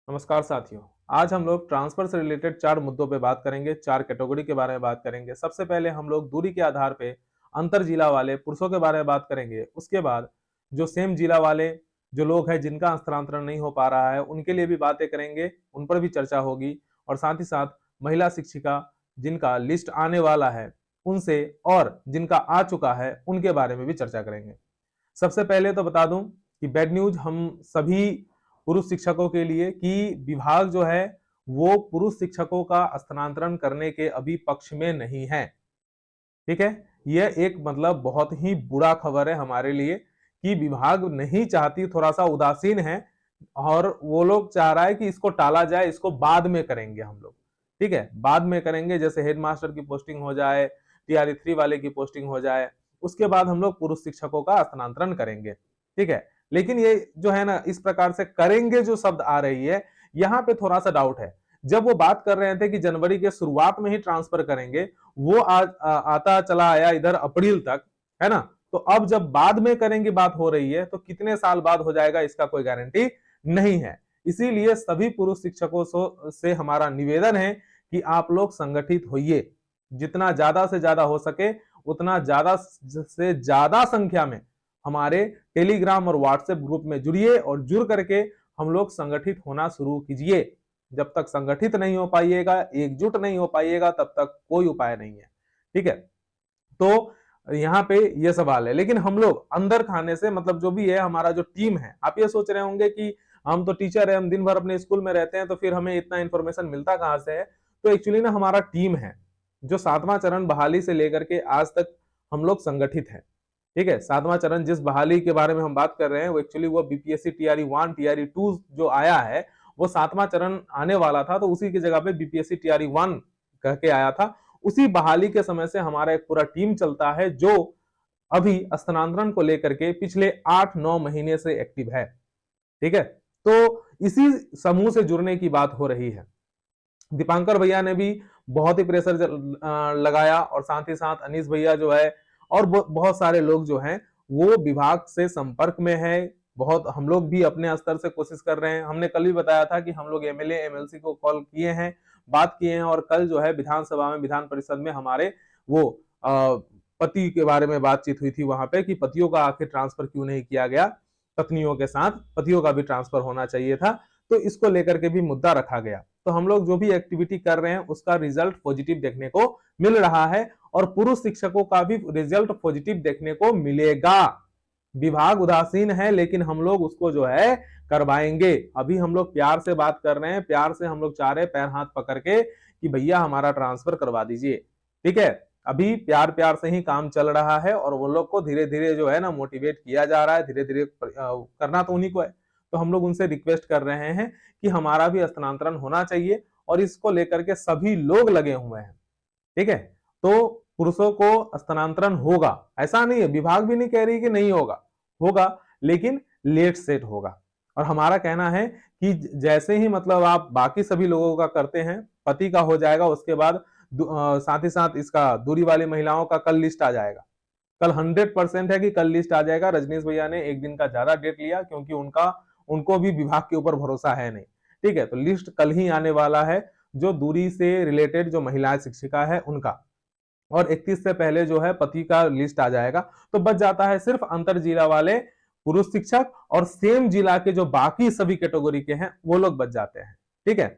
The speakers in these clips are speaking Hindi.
नमस्कार साथियों। आज हम लोग ट्रांसफर से रिलेटेड 4 मुद्दों पे बात करेंगे, 4 कैटेगरी के बारे में बात करेंगे। सबसे पहले हम लोग दूरी के आधार पे अंतर जिला वाले पुरुषों के बारे में बात करेंगे। उसके बाद जो सेम जिला वाले जो लोग हैं जिनका हस्तांतरण नहीं हो पा रहा है, उनके लिए भी बातें करेंगे, उन पर भी चर्चा होगी। और साथ ही साथ महिला शिक्षिका जिनका लिस्ट आने वाला है उनसे, और जिनका आ चुका है उनके बारे में भी चर्चा करेंगे। सबसे पहले तो बता दूं कि बैड न्यूज हम सभी पुरुष शिक्षकों के लिए कि विभाग जो है वो पुरुष शिक्षकों का स्थानांतरण करने के अभी पक्ष में नहीं है। ठीक है, यह एक मतलब बहुत ही बुरा खबर है हमारे लिए कि विभाग नहीं चाहती, थोड़ा सा उदासीन है और वो लोग चाह रहा है कि इसको टाला जाए, इसको बाद में करेंगे हम लोग। ठीक है, बाद में करेंगे, जैसे हेडमास्टर की पोस्टिंग हो जाए, टीआरई 3 वाले की पोस्टिंग हो जाए, उसके बाद हम लोग पुरुष शिक्षकों का स्थानांतरण करेंगे। ठीक है, लेकिन ये जो है ना, इस प्रकार से करेंगे जो शब्द आ रही है, यहाँ पे थोड़ा सा डाउट है। जब वो बात कर रहे थे कि जनवरी के शुरुआत में ही ट्रांसफर करेंगे, वो आता चला आया इधर अप्रैल तक, है ना। तो अब जब बाद में करेंगे बात हो रही है, तो कितने साल बाद हो जाएगा इसका कोई गारंटी नहीं है। इसीलिए सभी पुरुष शिक्षकों से हमारा निवेदन है कि आप लोग संगठित होइए, जितना ज्यादा से ज्यादा हो सके उतना ज्यादा से ज्यादा संख्या में हमारे टेलीग्राम और व्हाट्सएप ग्रुप में जुड़िए और जुड़ करके हम लोग संगठित होना शुरू कीजिए। जब तक संगठित नहीं हो पाइएगा, एकजुट नहीं हो पाइएगा, तब तक कोई उपाय नहीं है। ठीक है, तो यहाँ पे ये सवाल है। लेकिन हम लोग अंदर खाने से मतलब जो भी है हमारा जो टीम है, आप ये सोच रहे होंगे कि हम तो टीचर है, हम दिन भर अपने स्कूल में रहते हैं, तो फिर हमें इतना इंफॉर्मेशन मिलता कहां से है। तो एक्चुअली ना हमारा टीम है जो 7वां चरण बहाली से लेकर के आज तक हम लोग संगठित है। ठीक है, 7वां चरण जिस बहाली के बारे में हम बात कर रहे हैं वो एक्चुअली वो बीपीएससी टीआरई 1 टीआरई 2 जो आया है, वो 7वां चरण आने वाला था, तो उसी की जगह पे बीपीएससी टीआरई 1 कह के आया था। उसी बहाली के समय से हमारा एक पूरा टीम चलता है जो अभी स्थानांतरण को लेकर के पिछले 8-9 महीने से एक्टिव है। ठीक है, तो इसी समूह से जुड़ने की बात हो रही है। दीपांकर भैया ने भी बहुत ही प्रेशर लगाया, और साथ ही साथ अनीस भैया जो है और बहुत सारे लोग जो हैं वो विभाग से संपर्क में है। बहुत हम लोग भी अपने स्तर से कोशिश कर रहे हैं। हमने कल भी बताया था कि हम लोग एमएलए एमएलसी को कॉल किए हैं, बात किए हैं, और कल जो है विधानसभा में विधान परिषद में हमारे वो पति के बारे में बातचीत हुई थी वहां पे कि पतियों का आखिर ट्रांसफर क्यों नहीं किया गया, पत्नियों के साथ पतियों का भी ट्रांसफर होना चाहिए था। तो इसको लेकर के भी मुद्दा रखा गया। तो हम लोग जो भी एक्टिविटी कर रहे हैं उसका रिजल्ट पॉजिटिव देखने को मिल रहा है, और पुरुष शिक्षकों का भी रिजल्ट पॉजिटिव देखने को मिलेगा। विभाग उदासीन है, लेकिन हम लोग उसको जो है करवाएंगे। अभी हम लोग प्यार से बात कर रहे हैं, प्यार से हम लोग चाह रहे हैं पैर हाथ पकड़ के कि भैया हमारा ट्रांसफर करवा दीजिए। ठीक है, अभी प्यार प्यार से ही काम चल रहा है, और वो लोग को धीरे धीरे जो है ना मोटिवेट किया जा रहा है। धीरे धीरे करना तो उन्हीं को है। तो हम लोग उनसे रिक्वेस्ट कर रहे हैं कि हमारा भी स्थानांतरण होना चाहिए, और इसको लेकर के सभी लोग लगे हुए हैं। ठीक है, तो पुरुषों को स्थानांतरण होगा, ऐसा नहीं है, विभाग भी नहीं कह रही कि नहीं होगा, होगा, लेकिन लेट सेट होगा। और हमारा कहना है कि जैसे ही मतलब आप बाकी सभी लोगों का करते हैं, पति का हो जाएगा, उसके बाद साथ ही साथ इसका दूरी वाली महिलाओं का कल लिस्ट आ जाएगा। कल 100% है कि कल लिस्ट आ जाएगा। रजनीश भैया ने एक दिन का ज्यादा डेट लिया क्योंकि उनको भी विभाग के ऊपर भरोसा है नहीं। ठीक है, तो लिस्ट कल ही आने वाला है, जो दूरी से रिलेटेड जो महिला शिक्षिका है उनका, और 31 से पहले जो है पति का लिस्ट आ जाएगा। तो बच जाता है सिर्फ अंतर जिला वाले पुरुष शिक्षक, और सेम जिला के जो बाकी सभी कैटेगरी के हैं वो लोग बच जाते हैं। ठीक है,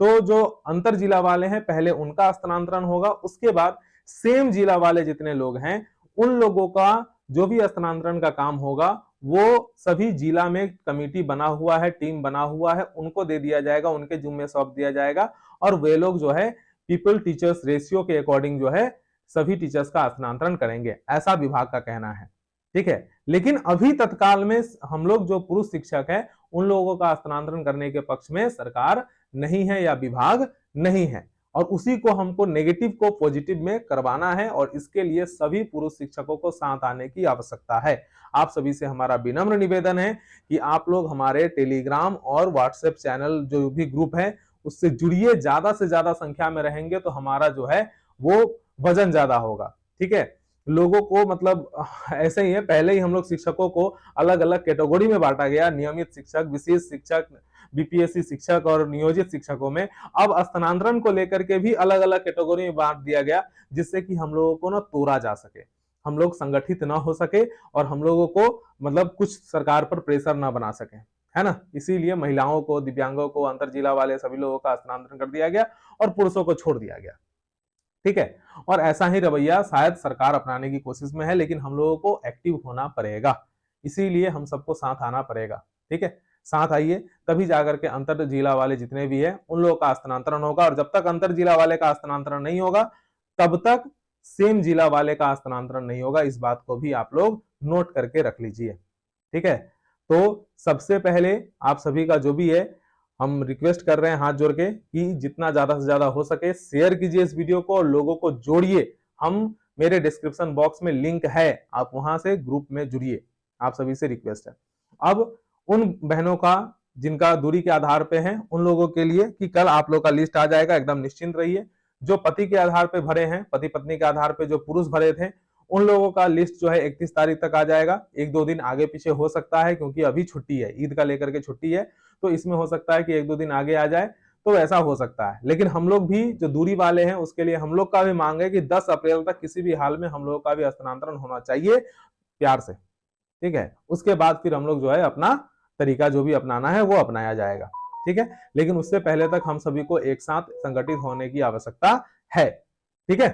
तो जो अंतर जिला वाले हैं पहले उनका स्थानांतरण होगा, उसके बाद सेम जिला वाले जितने लोग हैं उन लोगों का जो भी स्थानांतरण का काम होगा वो सभी जिला में कमेटी बना हुआ है, टीम बना हुआ है, उनको दे दिया जाएगा, उनके जिम्मे सौंप दिया जाएगा, और वे लोग जो है पीपल टीचर्स रेशियो के अकॉर्डिंग जो है सभी टीचर्स का स्थानांतरण करेंगे, ऐसा विभाग का कहना है। ठीक है, लेकिन अभी तत्काल में हम लोग जो पुरुष शिक्षक है उन लोगों का स्थानांतरण करने के पक्ष में सरकार नहीं है या विभाग नहीं है, और उसी को हमको नेगेटिव को पॉजिटिव में करवाना है, और इसके लिए सभी पुरुष शिक्षकों को साथ आने की आवश्यकता है। आप सभी से हमारा विनम्र निवेदन है कि आप लोग हमारे टेलीग्राम और व्हाट्सएप चैनल जो भी ग्रुप है उससे जुड़िए। ज्यादा से ज्यादा संख्या में रहेंगे तो हमारा जो है वो वजन ज्यादा होगा। ठीक है, लोगों को मतलब ऐसे ही है, पहले ही हम लोग शिक्षकों को अलग अलग कैटेगरी में बांटा गया, नियमित शिक्षक, विशेष शिक्षक, बीपीएससी शिक्षक और नियोजित शिक्षकों में। अब स्थानांतरण को लेकर के भी अलग अलग कैटेगरी में बांट दिया गया, जिससे कि हम लोगों को ना तोड़ा जा सके, हम लोग संगठित ना हो सके और हम लोगों को मतलब कुछ सरकार पर प्रेशर ना बना सके, है ना। इसीलिए महिलाओं को, दिव्यांगों को, अंतर जिला वाले सभी लोगों का स्थानांतरण कर दिया गया और पुरुषों को छोड़ दिया गया, ठीक है। और ऐसा ही रवैया शायद सरकार अपनाने की कोशिश में है, लेकिन हम लोगों को एक्टिव होना पड़ेगा, इसीलिए हम सबको साथ आना पड़ेगा, ठीक है। साथ आइए, तभी जाकर के अंतर जिला वाले जितने भी है उन लोगों का स्थानांतरण होगा, और जब तक अंतर जिला वाले का स्थानांतरण नहीं होगा तब तक सेम जिला वाले का स्थानांतरण नहीं होगा। इस बात को भी आप लोग नोट करके रख लीजिए, ठीक है। तो सबसे पहले आप सभी का जो भी है, हम रिक्वेस्ट कर रहे हैं हाथ जोड़ के कि जितना ज्यादा से ज्यादा हो सके शेयर कीजिए इस वीडियो को और लोगों को जोड़िए। हम मेरे डिस्क्रिप्शन बॉक्स में लिंक है, आप वहां से ग्रुप में जुड़िए, आप सभी से रिक्वेस्ट है। अब उन बहनों का जिनका दूरी के आधार पे है, उन लोगों के लिए कि कल आप लोग का लिस्ट आ जाएगा, एकदम निश्चिंत रहिए। जो पति के आधार पे भरे हैं, पति पत्नी के आधार पे जो पुरुष भरे थे, उन लोगों का लिस्ट जो है 31 तारीख तक आ जाएगा। एक दो दिन आगे पीछे हो सकता है, क्योंकि अभी छुट्टी है, ईद का लेकर के छुट्टी है, तो इसमें हो सकता है कि एक दो दिन आगे आ जाए, तो ऐसा हो सकता है। लेकिन हम लोग भी जो दूरी वाले हैं उसके लिए हम लोग का भी मांग है कि 10 अप्रैल तक किसी भी हाल में हम लोगों का भी स्थानांतरण होना चाहिए, प्यार से, ठीक है। उसके बाद फिर हम लोग जो है अपना तरीका जो भी अपनाना है वो अपनाया जाएगा, ठीक है। लेकिन उससे पहले तक हम सभी को एक साथ संगठित होने की आवश्यकता है, ठीक है।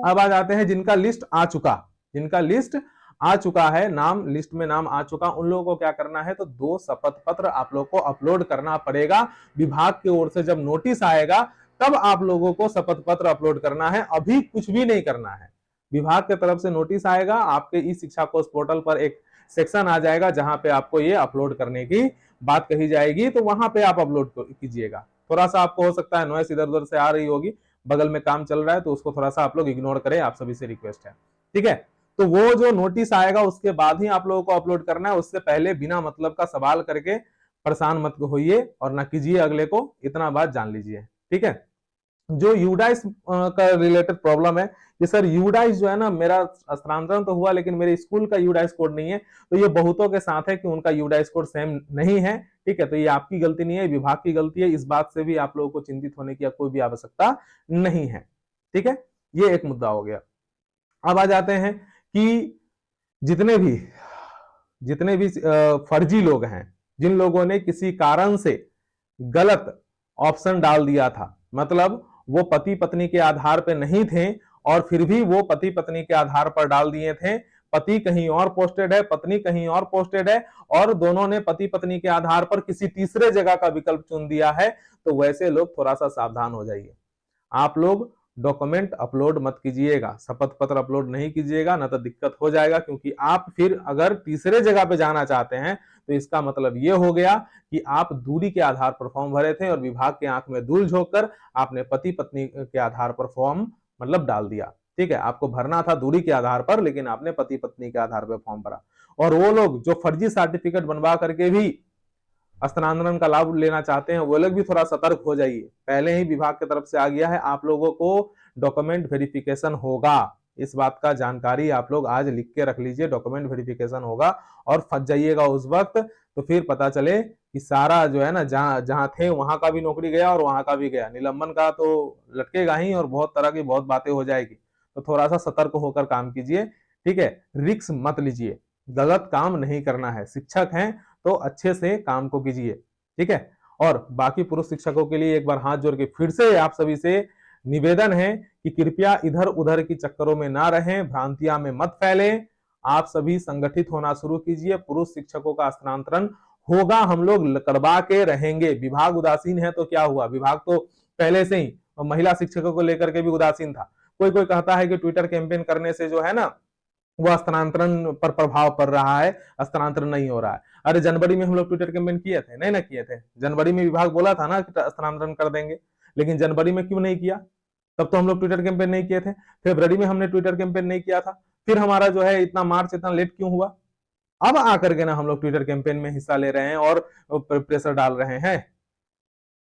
अब आ जाते हैं जिनका लिस्ट आ चुका, जिनका लिस्ट आ चुका है, नाम लिस्ट में नाम आ चुका, उन लोगों को क्या करना है, तो 2 शपथ पत्र आप लोग को अपलोड करना पड़ेगा। विभाग की ओर से जब नोटिस आएगा तब आप लोगों को शपथ पत्र अपलोड करना है, अभी कुछ भी नहीं करना है। विभाग की तरफ से नोटिस आएगा, आपके ई शिक्षा कोष पोर्टल पर एक सेक्शन आ जाएगा जहां पे आपको ये अपलोड करने की बात कही जाएगी, तो वहां पे आप अपलोड कीजिएगा। थोड़ा सा आपको हो सकता है नॉइस इधर उधर से आ रही होगी, बगल में काम चल रहा है, तो उसको थोड़ा सा आप लोग इग्नोर करें, आप सभी से रिक्वेस्ट है, ठीक है। तो वो जो नोटिस आएगा उसके बाद ही आप लोगों को अपलोड करना है, उससे पहले बिना मतलब का सवाल करके परेशान मत होइए और ना कीजिए अगले को, इतना बात जान लीजिए, ठीक है। जो यूडाइस का रिलेटेड प्रॉब्लम है कि सर यूडाइस जो है ना, मेरा स्थानांतरण तो हुआ लेकिन मेरे स्कूल का यूडाइस कोड नहीं है, तो ये बहुतों के साथ है कि उनका यूडाइस कोड सेम नहीं है, ठीक है। तो ये आपकी गलती नहीं है, विभाग की गलती है, इस बात से भी आप लोगों को चिंतित होने की कोई भी आवश्यकता नहीं है, ठीक है। ये एक मुद्दा हो गया। अब आ जाते हैं कि जितने भी फर्जी लोग हैं, जिन लोगों ने किसी कारण से गलत ऑप्शन डाल दिया था, मतलब वो पति पत्नी के आधार पर नहीं थे और फिर भी वो पति पत्नी के आधार पर डाल दिए थे, पति कहीं और पोस्टेड है, पत्नी कहीं और पोस्टेड है, और दोनों ने पति पत्नी के आधार पर किसी तीसरे जगह का विकल्प चुन दिया है, तो वैसे लोग थोड़ा सा सावधान हो जाइए। आप लोग डॉक्यूमेंट अपलोड मत कीजिएगा, शपथ पत्र अपलोड नहीं कीजिएगा, ना तो दिक्कत हो जाएगा, क्योंकि आप फिर अगर तीसरे जगह पे जाना चाहते हैं तो इसका मतलब ये हो गया कि आप दूरी के आधार पर फॉर्म भरे थे और विभाग के आंख में धूल झोंक कर आपने पति पत्नी के आधार पर फॉर्म मतलब डाल दिया, ठीक है। आपको भरना था दूरी के आधार पर, लेकिन आपने पति पत्नी के आधार पर फॉर्म भरा। और वो लोग जो फर्जी सर्टिफिकेट बनवा करके भी स्थानांतरण का लाभ लेना चाहते हैं, वो लोग भी थोड़ा सतर्क हो जाइए। पहले ही विभाग की तरफ से आ गया है, आप लोगों को डॉक्यूमेंट वेरिफिकेशन होगा, इस बात का जानकारी आप लोग आज लिख के रख लीजिए, डॉक्यूमेंट वेरिफिकेशन होगा। और फंस जाइएगा उस वक्त तो फिर पता चले कि सारा जो है ना, जहां थे वहां का भी नौकरी गया और वहां का भी गया, निलंबन का तो लटकेगा ही और बहुत तरह की बहुत बातें हो जाएगी। तो थोड़ा सा सतर्क होकर काम कीजिए, ठीक है। रिस्क मत लीजिए, गलत काम नहीं करना है, शिक्षक हैं तो अच्छे से काम को कीजिए, ठीक है। और बाकी पुरुष शिक्षकों के लिए एक बार हाथ जोड़ के फिर से आप सभी से निवेदन है कि कृपया इधर उधर की चक्करों में ना रहें, भ्रांतियां में मत फैलें, आप सभी संगठित होना शुरू कीजिए। पुरुष शिक्षकों का स्थानांतरण होगा, हम लोग करवा के रहेंगे। विभाग उदासीन है तो क्या हुआ, विभाग तो पहले से ही महिला शिक्षकों को लेकर के भी उदासीन था। कोई कोई कहता है कि ट्विटर कैंपेन करने से जो है ना वो स्थानांतरण पर प्रभाव पड़ रहा है, स्थानांतरण नहीं हो रहा है। अरे जनवरी में हम लोग ट्विटर कैंपेन किए थे, नहीं ना किए थे? जनवरी में विभाग बोला था ना कि स्थानांतरण कर देंगे, लेकिन जनवरी में क्यों नहीं किया? तब तो हम लोग ट्विटर कैंपेन नहीं किए थे। फरवरी में हमने ट्विटर कैंपेन नहीं किया था, फिर हमारा जो है इतना मार्च इतना लेट क्यों हुआ? अब आकर के ना हम लोग ट्विटर कैंपेन में हिस्सा ले रहे हैं और प्रेशर डाल रहे हैं,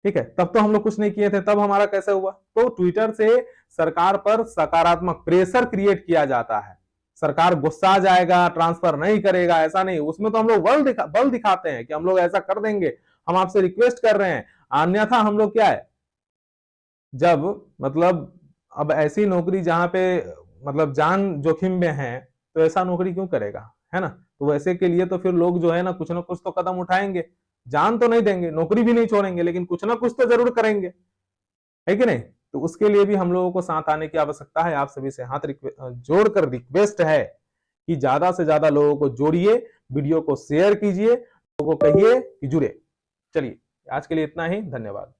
ठीक है। तब तो हम लोग कुछ नहीं किए थे, तब हमारा कैसे हुआ? तो ट्विटर से सरकार पर सकारात्मक प्रेशर क्रिएट किया जाता है, सरकार गुस्सा जाएगा, ट्रांसफर नहीं करेगा, ऐसा नहीं। उसमें तो हम लोग बल दिखाते हैं कि हम लोग ऐसा कर देंगे, हम आपसे रिक्वेस्ट कर रहे हैं। अन्यथा हम लोग क्या है, जब मतलब अब ऐसी नौकरी जहां पे मतलब जान जोखिम में है, तो ऐसा नौकरी क्यों करेगा, है ना। तो वैसे के लिए तो फिर लोग जो है ना कुछ ना कुछ तो कदम उठाएंगे। जान तो नहीं देंगे, नौकरी भी नहीं छोड़ेंगे, लेकिन कुछ ना कुछ तो जरूर करेंगे, है कि नहीं। तो उसके लिए भी हम लोगों को साथ आने की आवश्यकता है। आप सभी से हाथ जोड़कर रिक्वेस्ट है कि ज्यादा से ज्यादा लोगों को जोड़िए, वीडियो को शेयर कीजिए, लोगों को कहिए कि जुड़े। चलिए, आज के लिए इतना ही, धन्यवाद।